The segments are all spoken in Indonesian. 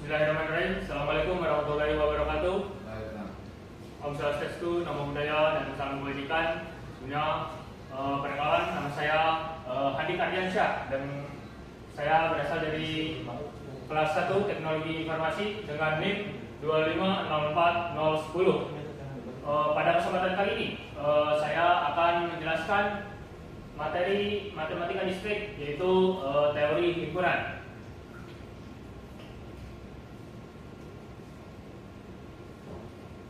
Bismillahirrahmanirrahim. Assalamualaikum warahmatullahi wabarakatuh. Om Swastiastu, Namo Buddhaya, dan Salam Kebajikan. Sebelumnya perkenalkan, nama saya Hadi Ardiansyah dan saya berasal dari kelas 1 Teknologi Informasi dengan NIM 2504010. Pada kesempatan kali ini saya akan menjelaskan materi matematika distrik, yaitu teori himpunan.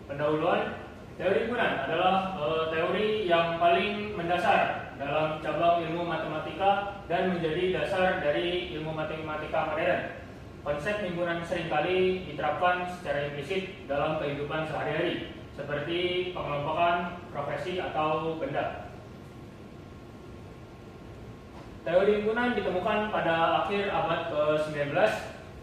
Pendahuluan, teori himpunan adalah teori yang paling mendasar dalam cabang ilmu matematika dan menjadi dasar dari ilmu matematika modern. Konsep himpunan seringkali diterapkan secara implisit dalam kehidupan sehari-hari, seperti pengelompokan, profesi, atau benda. Teori himpunan ditemukan pada akhir abad ke-19.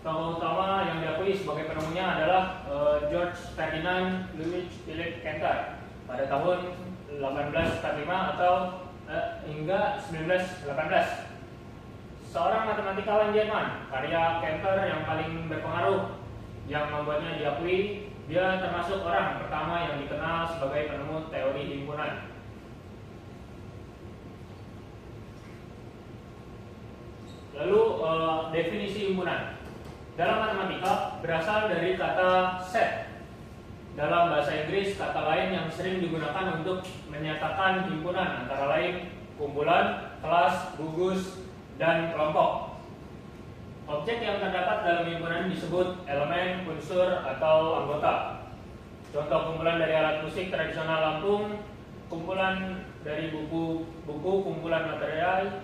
Tokoh utama yang diakui sebagai penemunya adalah George Ferdinand Louis Philipp Cantor pada tahun 1845 atau hingga 1918. Seorang matematikawan Jerman, karya Cantor yang paling berpengaruh yang membuatnya diakui. Dia termasuk orang pertama yang dikenal sebagai penemu teori himpunan. Lalu definisi himpunan dalam matematika berasal dari kata set. Dalam bahasa Inggris, kata lain yang sering digunakan untuk menyatakan himpunan antara lain kumpulan, kelas, gugus, dan kelompok. Objek yang terdapat dalam himpunan disebut elemen, unsur, atau anggota. Contoh kumpulan dari alat musik tradisional Lampung, kumpulan dari buku, kumpulan materai,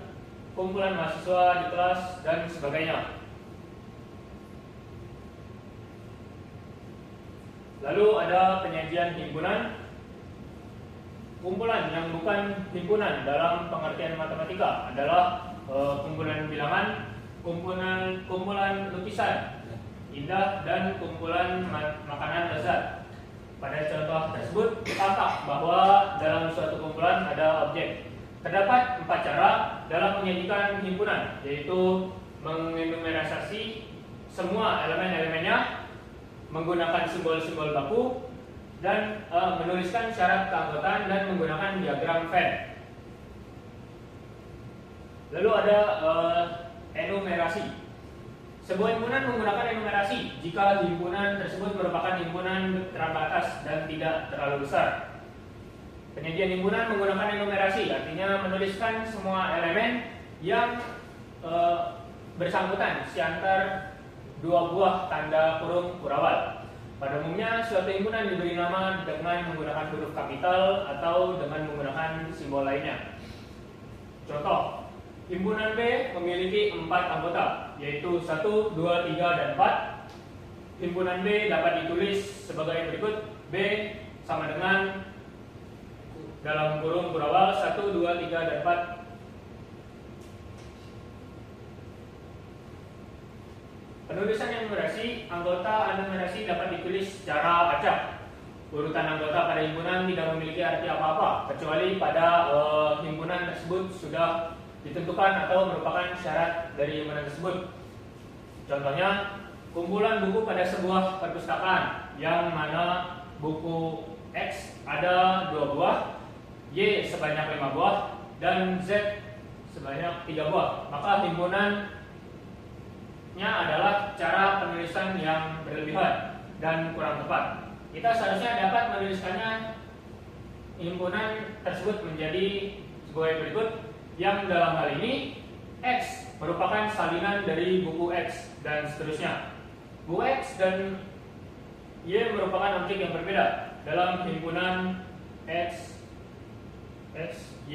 kumpulan mahasiswa di kelas, dan sebagainya. Lalu ada penyajian himpunan. Kumpulan yang bukan himpunan dalam pengertian matematika adalah kumpulan bilangan, kumpulan lukisan indah, dan kumpulan makanan lezat. Pada contoh tersebut tampak bahwa dalam suatu kumpulan ada objek. Terdapat 4 cara dalam menyajikan himpunan, yaitu mengenumerasi semua elemen-elemennya, menggunakan simbol-simbol baku, dan menuliskan syarat keanggotaan dan menggunakan diagram Venn. Lalu ada enumerasi. Sebuah himpunan menggunakan enumerasi jika himpunan tersebut merupakan himpunan terbatas dan tidak terlalu besar. Penyajian himpunan menggunakan enumerasi artinya menuliskan semua elemen yang bersangkutan seantar 2 buah tanda kurung kurawal. Pada umumnya suatu himpunan diberi nama dengan menggunakan huruf kapital atau dengan menggunakan simbol lainnya. Contoh, himpunan B memiliki 4 anggota, yaitu 1, 2, 3, dan 4. Himpunan B dapat ditulis sebagai berikut: B sama dengan dalam kurung kurawal 1, 2, 3, dan 4. Penulisan enumerasi, anggota enumerasi dapat ditulis secara acak. Urutan anggota pada himpunan tidak memiliki arti apa-apa, kecuali pada himpunan tersebut sudah ditentukan atau merupakan syarat dari himpunan tersebut. Contohnya, kumpulan buku pada sebuah perpustakaan, yang mana buku X ada 2 buah, Y sebanyak 5 buah, dan Z sebanyak 3 buah. Maka himpunan adalah cara penulisan yang berlebihan dan kurang tepat. Kita seharusnya dapat menuliskannya himpunan tersebut menjadi sebagai berikut, yang dalam hal ini X merupakan salinan dari buku X dan seterusnya. Buku X dan Y merupakan objek yang berbeda dalam himpunan X, Y,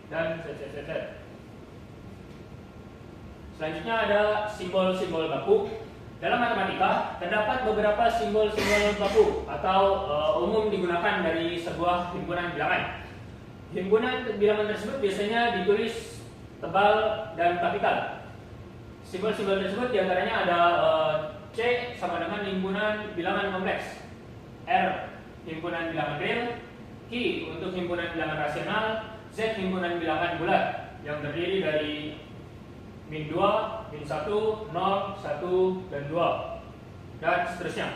dan Z. Selanjutnya ada simbol-simbol baku. Dalam matematika terdapat beberapa simbol-simbol baku atau umum digunakan dari sebuah himpunan bilangan. Himpunan bilangan tersebut biasanya ditulis tebal dan kapital. Simbol-simbol tersebut diantaranya ada C sama dengan himpunan bilangan kompleks, R himpunan bilangan real, Q untuk himpunan bilangan rasional, Z himpunan bilangan bulat yang terdiri dari min 2, min 1, 0, 1, dan 2. dan seterusnya.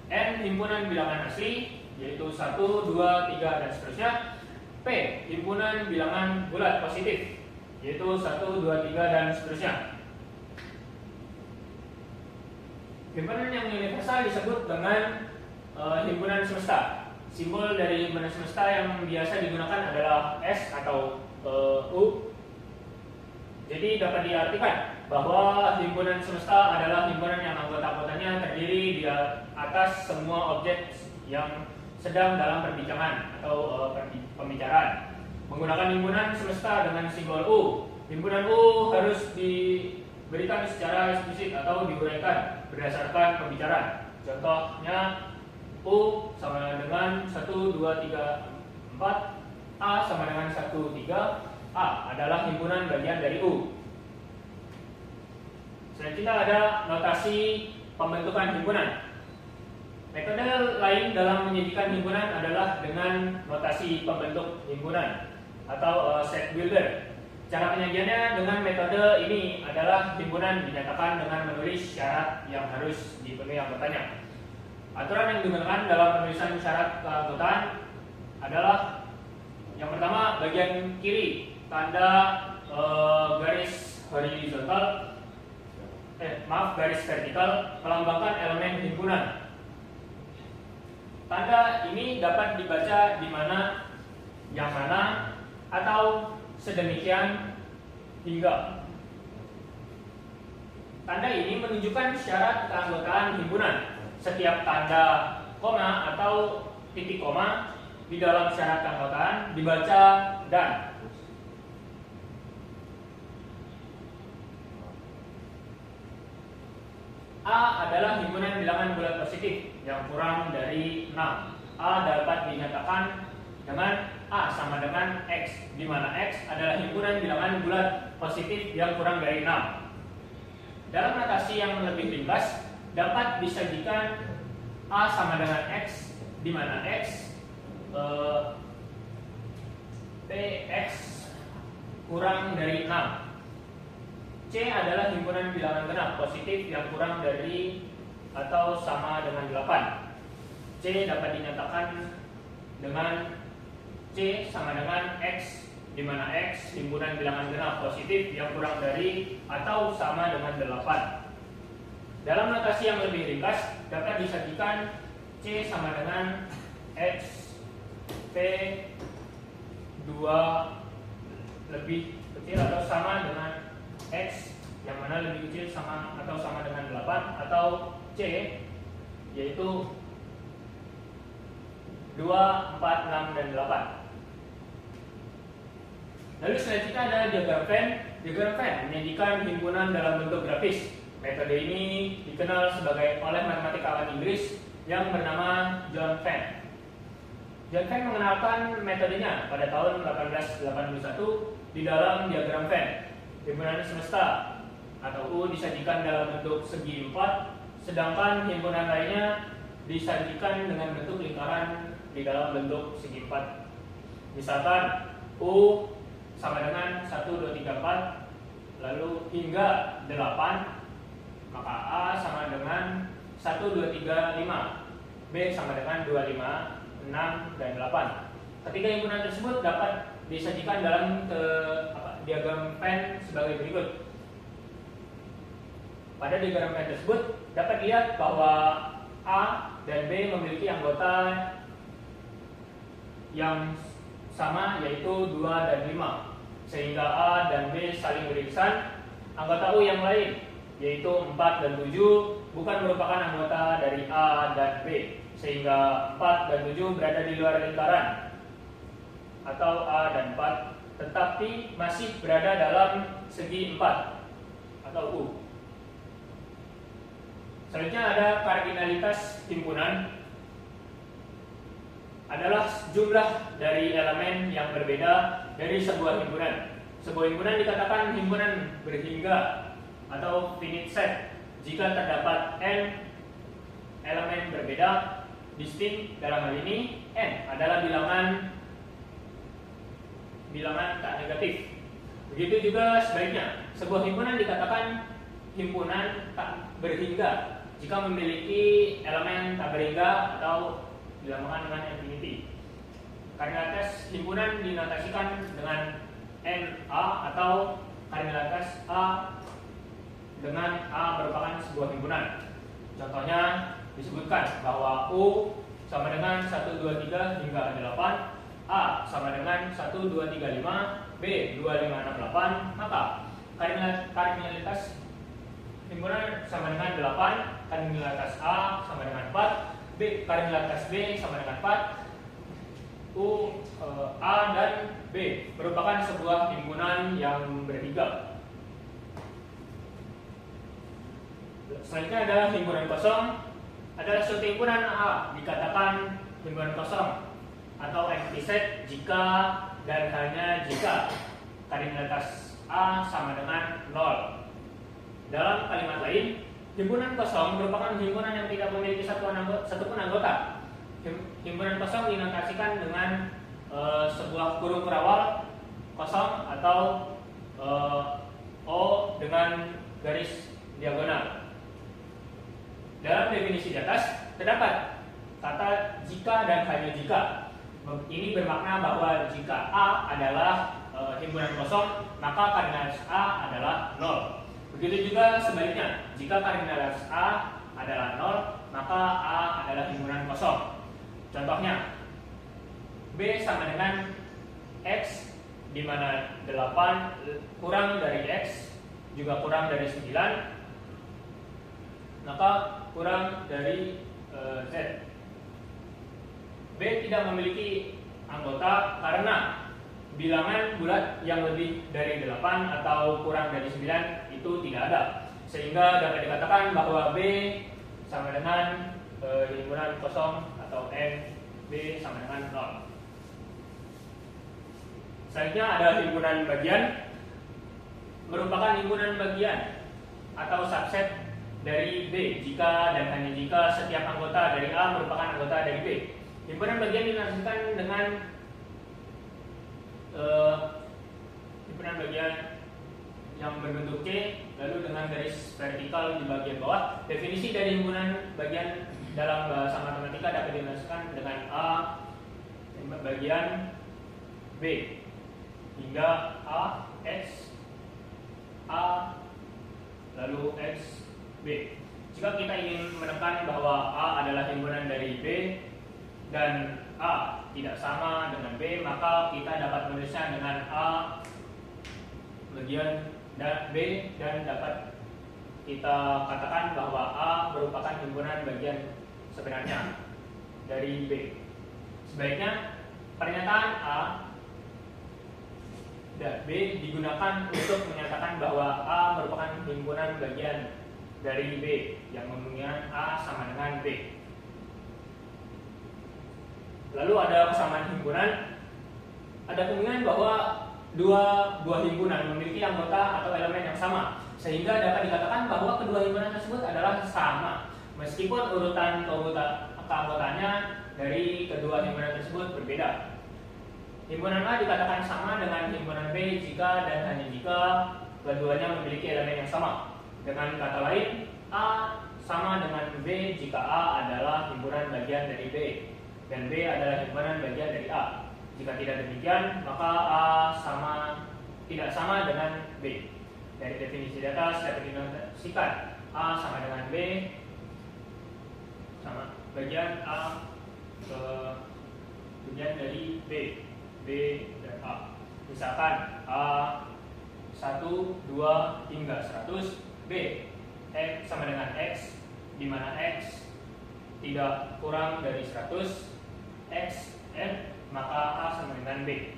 N himpunan bilangan asli, yaitu 1, 2, 3, dan seterusnya. P himpunan bilangan bulat positif, yaitu 1, 2, 3, dan seterusnya. Himpunan yang universal disebut dengan himpunan semesta. Simbol dari himpunan semesta yang biasa digunakan adalah S atau U. Jadi dapat diartikan bahwa himpunan semesta adalah himpunan yang anggota-anggotanya terdiri di atas semua objek yang sedang dalam perbincangan atau pembicaraan. Menggunakan himpunan semesta dengan simbol U. Himpunan U harus diberikan secara eksplisit atau diuraikan berdasarkan pembicaraan. Contohnya U sama dengan 1, 2, 3, 4. A sama dengan 1, 3. A adalah himpunan bagian dari U. Selanjutnya ada notasi pembentukan himpunan. Metode lain dalam menjadikan himpunan adalah dengan notasi pembentuk himpunan atau set builder. Cara penyajiannya dengan metode ini adalah himpunan dinyatakan dengan menulis syarat yang harus dipenuhi anggotanya. Aturan yang digunakan dalam penulisan syarat keanggotaan adalah yang pertama, bagian kiri tanda garis horizontal, garis vertikal melambangkan elemen himpunan. Tanda ini dapat dibaca di mana, yang mana, atau sedemikian hingga. Tanda ini menunjukkan syarat keanggotaan himpunan. Setiap tanda koma atau titik koma di dalam syarat keanggotaan dibaca dan. A adalah himpunan bilangan bulat positif yang kurang dari 6. A dapat dinyatakan dengan A sama dengan X, di mana X adalah himpunan bilangan bulat positif yang kurang dari 6. Dalam notasi yang lebih ringkas, dapat disajikan A sama dengan X, di mana X PX kurang dari 6. C adalah himpunan bilangan genap positif yang kurang dari atau sama dengan 8. C dapat dinyatakan dengan C sama dengan X, di mana X himpunan bilangan genap positif yang kurang dari atau sama dengan 8. Dalam notasi yang lebih ringkas, dapat disajikan C sama dengan X P 2 lebih kecil atau sama dengan X, yang mana lebih kecil sama atau sama dengan 8, atau C yaitu 2, 4, 6, dan 8. Lalu selanjutnya ada diagram Venn. Diagram Venn menyajikan himpunan dalam bentuk grafis. Metode ini dikenal oleh matematikawan Inggris yang bernama John Venn. John Venn mengenalkan metodenya pada tahun 1881 di dalam diagram Venn. Himpunan semesta atau U disajikan dalam bentuk segi 4, sedangkan himpunan lainnya disajikan dengan bentuk lingkaran di dalam bentuk segi 4. Misalkan U sama dengan 1, 2, 3, 4, lalu hingga 8, maka A sama dengan 1, 2, 3, 5, B sama dengan 2, 5, 6, dan 8. Ketiga himpunan tersebut dapat disajikan dalam diagram Venn sebagai berikut. Pada diagram Venn tersebut dapat dilihat bahwa A dan B memiliki anggota yang sama, yaitu 2 dan 5, sehingga A dan B saling beririsan. Anggota U yang lain, yaitu 4 dan 7, bukan merupakan anggota dari A dan B, sehingga 4 dan 7 berada di luar lingkaran atau A dan 4, tetapi masih berada dalam segi 4 atau U. Selanjutnya ada kardinalitas himpunan, adalah jumlah dari elemen yang berbeda dari sebuah himpunan. Sebuah himpunan dikatakan himpunan berhingga atau finite set jika terdapat n elemen berbeda distinct. Dalam hal ini n adalah bilangan tak negatif. Begitu juga sebaliknya, sebuah himpunan dikatakan himpunan tak berhingga jika memiliki elemen tak berhingga atau dilambangkan dengan infinity. Kardinalitas himpunan dinotasikan dengan NA atau kardinalitas A dengan A merupakan sebuah himpunan. Contohnya disebutkan bahwa U sama dengan 1, 2, 3 hingga 8, A sama dengan 1, 2, 3, 5, B 2, 5, 6, 8, maka kardinalitas himpunan sama dengan 8, kardinalitas A sama dengan 4, kardinalitas B sama dengan 4, U, A, dan B merupakan sebuah himpunan yang bertiga. Selanjutnya ada himpunan kosong. Adalah suatu himpunan A dikatakan himpunan kosong atau empty set jika dan hanya jika kardinalitas A sama dengan 0. Dalam kalimat lain, himpunan kosong merupakan himpunan yang tidak memiliki satupun anggota. Himpunan kosong dinotasikan dengan sebuah kurung kurawal kosong atau O dengan garis diagonal. Dalam definisi di atas terdapat kata jika dan hanya jika. Ini bermakna bahwa jika A adalah himpunan kosong, maka kardinalitas A adalah 0. Begitu juga sebaliknya, jika kardinalitas A adalah 0, maka A adalah himpunan kosong. Contohnya, B sama dengan X, di mana 8 kurang dari X juga kurang dari 9, maka kurang dari Z. B tidak memiliki anggota karena bilangan bulat yang lebih dari 8 atau kurang dari 9 itu tidak ada, sehingga dapat dikatakan bahwa B sama dengan himpunan kosong atau N, B sama dengan 0. Selanjutnya ada himpunan bagian, merupakan himpunan bagian atau subset dari B jika dan hanya jika setiap anggota dari A merupakan anggota dari B. Himpunan bagian dinamakan dengan himpunan bagian yang berbentuk C lalu dengan garis vertikal di bagian bawah. Definisi dari himpunan bagian dalam bahasa matematika dapat dinamakan dengan A bagian B hingga A X A lalu X B. Jika kita ingin menekan bahwa A adalah himpunan dari B dan A tidak sama dengan B, maka kita dapat menulisnya dengan A bagian B dan dapat kita katakan bahwa A merupakan himpunan bagian sebenarnya dari B. Sebaiknya pernyataan A dan B digunakan untuk menyatakan bahwa A merupakan himpunan bagian dari B yang memungkinkan A sama dengan B. Lalu ada kesamaan himpunan. Ada kemungkinan bahwa dua buah himpunan memiliki anggota atau elemen yang sama, sehingga dapat dikatakan bahwa kedua himpunan tersebut adalah sama, meskipun urutan keanggotaannya dari kedua himpunan tersebut berbeda. Himpunan A dikatakan sama dengan himpunan B jika dan hanya jika keduanya memiliki elemen yang sama. Dengan kata lain, A sama dengan B jika A adalah himpunan bagian dari B dan B adalah himpunan bagian dari A. Jika tidak demikian, maka A tidak sama dengan B. Dari definisi di atas dapat dinotasikan A sama dengan B sama bagian A ke bagian dari B dan A. Misalkan A 1, 2 hingga 100, B X sama dengan X, di mana X tidak kurang dari 100, X N, maka A sama dengan B.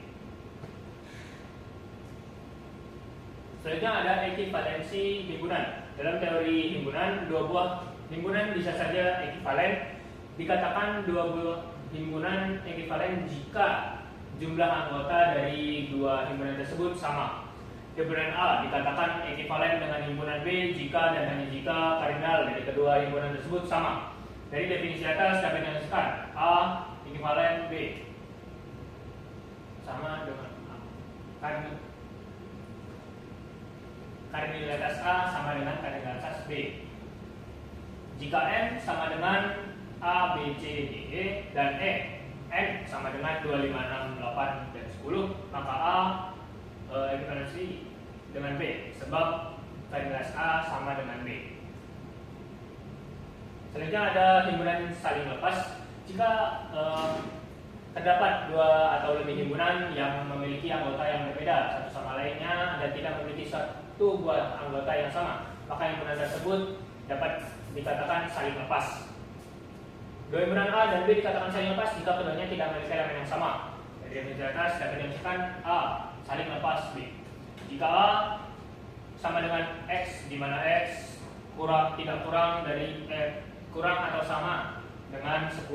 Selanjutnya ada ekivalensi himpunan. Dalam teori himpunan, dua buah himpunan bisa saja ekivalen. Dikatakan dua buah himpunan ekivalen jika jumlah anggota dari dua himpunan tersebut sama. Himpunan A dikatakan ekivalen dengan himpunan B jika dan hanya jika kardinal dari kedua himpunan tersebut sama. Dari definisi atas dapat dijelaskan A ekivalen B sama dengan A. Kardinalitas A sama dengan kardinalitas B. jika N sama dengan A, B, C, D, E, dan N sama dengan 2, 5, 6, 8, dan 10, maka A ekuivalensi dengan B, sebab variabilitas A sama dengan B. Selanjutnya ada himpunan saling lepas. Jika terdapat dua atau lebih himpunan yang memiliki anggota yang berbeda satu sama lainnya dan tidak memiliki satu buah anggota yang sama, maka himpunan tersebut dapat dikatakan saling lepas. Dua himpunan A dan B dikatakan saling lepas jika keduanya tidak memiliki elemen yang sama. Dari definisi atas dapat dimaksudkan A saling lepas B jika A sama dengan X, di mana X tidak kurang dari kurang atau sama dengan 10,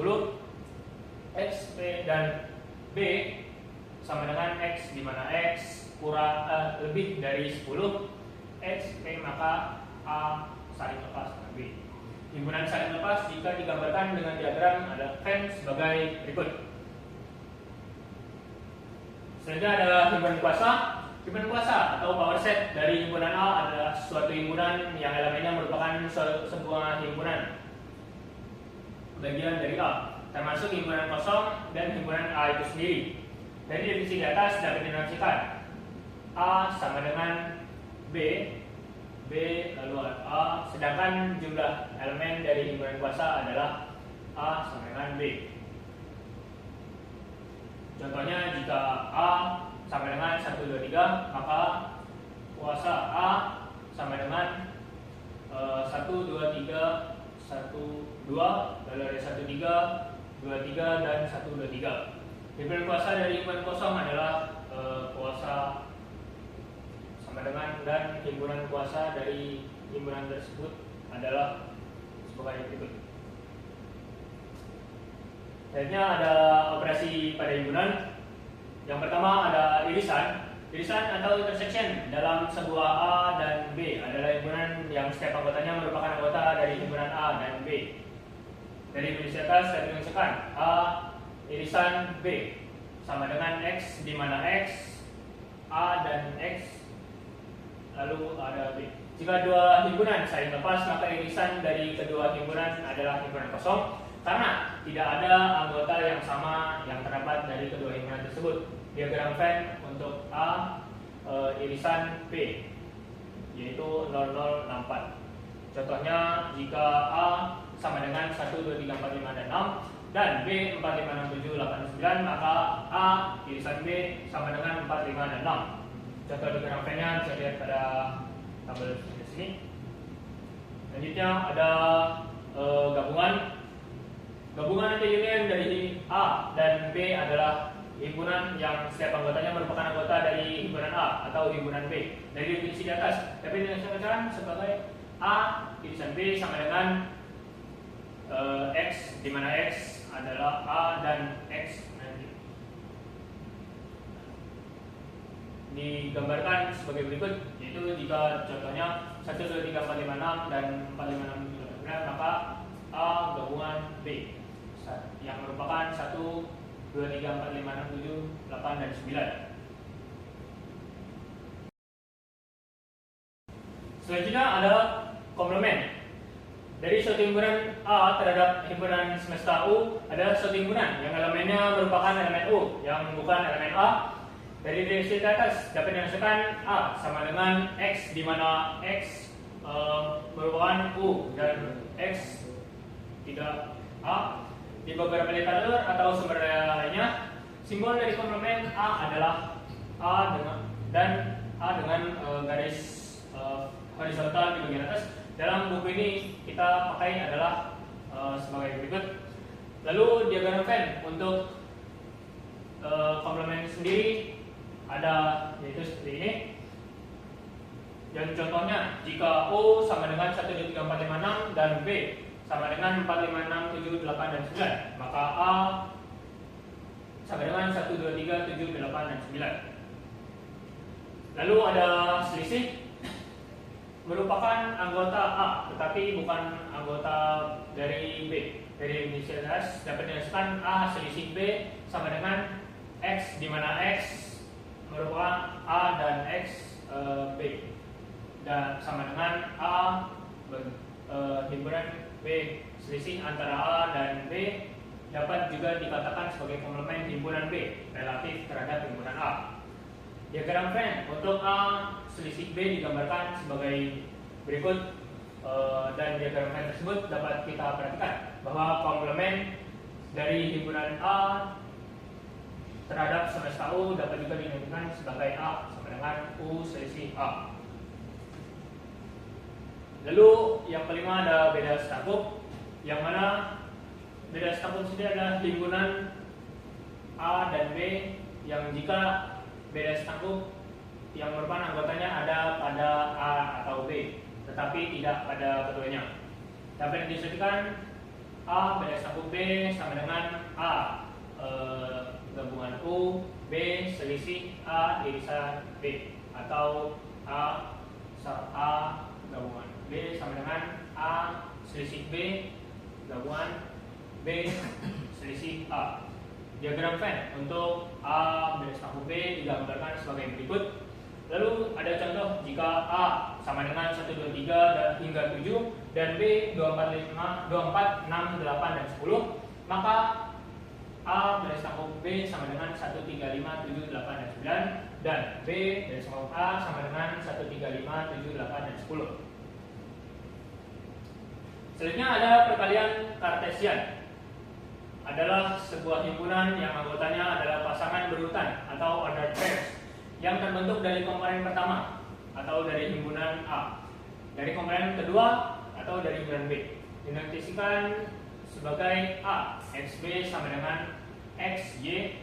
X, P, dan B sama dengan X, di mana X lebih dari 10, X, P, maka A saling lepas dengan B. Himpunan saling lepas jika digambarkan dengan diagram ada Venn sebagai berikut. Selanjutnya ada himpunan kuasa. Himpunan kuasa atau power set dari himpunan A adalah suatu himpunan yang elemennya merupakan sebuah himpunan bagian dari A, termasuk himpunan kosong dan himpunan A itu sendiri. Dari definisi di atas dapat dinarasikan A sama dengan B lalu A, sedangkan jumlah elemen dari himpunan kuasa adalah A sama dengan B. Contohnya jika A sama dengan 1, 2, 3, maka kuasa A sama dengan 1, 2, 3, 1, 2, lalu ada 1, 3, 2, 3, dan 1, 2, 3. Himpunan kuasa dari himpunan kosong adalah kuasa sama dengan, dan himpunan kuasa dari himpunan tersebut adalah sebagai berikut. Selanjutnya ada operasi pada himpunan. Yang pertama ada irisan. Irisan atau intersection dalam sebuah A dan B adalah himpunan yang setiap anggotanya merupakan anggota dari himpunan A dan B. Dari definisi atas dapat dimaksudkan A irisan B sama dengan X, di mana X, A dan X, lalu ada B. Jika dua himpunan saling lepas, maka irisan dari kedua himpunan adalah himpunan kosong karena tidak ada anggota yang sama yang terdapat dari kedua himpunan tersebut. Diagram Venn untuk A irisan B yaitu 0064. Contohnya jika A sama dengan 1, 2, 3, 4, 5, dan 6 dan B 4, 5, 6, 7, 8, 9, maka A irisan B sama dengan 4, 5, dan 6. Contoh diagram Venn-nya bisa dilihat pada tabel di sini. Selanjutnya ada gabungan. Gabungan atau union dari A dan B adalah himpunan yang setiap anggotanya merupakan anggota dari himpunan A atau himpunan B. Dari definisi di atas dapat dimaksudkan sebagai A irisan B sama dengan X, di mana X adalah A dan X digambarkan sebagai berikut, yaitu jika contohnya 1, 2, 3, 4, 5, 6 dan 4, 5, 6, 7, 8, maka A gabungan B yang merupakan 1, 2, 3, 4, 5, 6, 7, 8, dan 9. Selanjutnya ada komplement. Dari suatu himpunan A terhadap himpunan semesta U adalah suatu himpunan yang elemennya merupakan elemen U yang bukan elemen A. Dari definisi di atas dapat dimaksudkan A sama dengan X, di mana X merupakan U dan X tidak A. Di beberapa literatur atau sumber lainnya, simbol dari komplement A adalah A dengan garis horizontal di bagian atas. Dalam buku ini kita pakai adalah sebagai berikut. Lalu diagram Venn untuk komplement sendiri ada yaitu seperti ini. Dan contohnya jika O sama dengan 1, 2, 3, 4, 5, 6 dan B sama dengan 4, 5, 6, 7, 8, dan 9, maka A sama dengan 1, 2, 3, 7, 8, dan 9. Lalu ada selisih, merupakan anggota A tetapi bukan anggota dari B. Dari definisi atas dapat dijelaskan A selisih B sama dengan X, di mana X merupakan A dan X B, dan sama dengan A himpunan B. Selisih antara A dan B dapat juga dikatakan sebagai komplement himpunan B relatif terhadap himpunan A. Diagram Venn untuk A selisih B digambarkan sebagai berikut, dan diagram Venn tersebut dapat kita perhatikan bahwa komplement dari himpunan A terhadap semesta U dapat juga dinamakan sebagai A sama dengan U selisih A. Lalu yang kelima ada beda stakuk, yang mana beda stakuk sendiri adalah himpunan A dan B yang jika beda stakuk yang merupakan anggotanya ada pada A atau B, tetapi tidak pada keduanya. Dapat disebutkan A beda stakuk B sama dengan A gabungan U, B selisih A irisan B, atau A gabungan B sama dengan A selisih B gabungan B selisih A. Diagram Venn untuk A beda stakuk B digambarkan sebagai berikut. Lalu ada contoh jika A sama dengan 1, 2, 3 hingga 7 dan B 2, 4, 6, 8 dan 10, maka A beda stakuk B sama dengan 1, 3, 5, 7, 8 dan 9, dan B beda stakuk A sama dengan 1, 3, 5, 7, 8 dan 10. Selanjutnya ada perkalian Kartesian. Adalah sebuah himpunan yang anggotanya adalah pasangan berurutan atau ordered pairs yang terbentuk dari komponen pertama atau dari himpunan A, dari komponen kedua atau dari himpunan B. Dinotasikan sebagai A, XB sama dengan XY,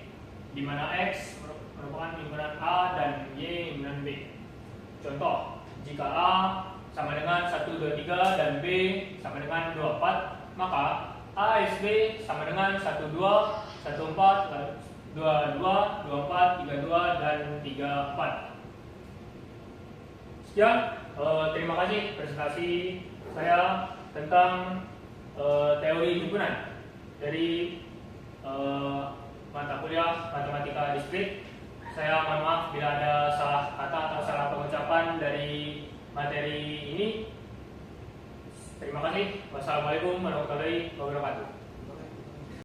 di mana X merupakan himpunan A dan Y himpunan B. Contoh, jika A sama dengan 1, 2, 3 dan B sama dengan 2, 4, maka A XB sama dengan 1, 2, 1, 4, 2, 2, 2, 4, 3, 2, dan 3, 4. Sekian, terima kasih presentasi saya tentang teori himpunan dari mata kuliah Matematika Diskrit. Saya mohon maaf bila ada salah kata atau salah pengucapan dari materi ini. Terima kasih. Wassalamualaikum warahmatullahi wabarakatuh.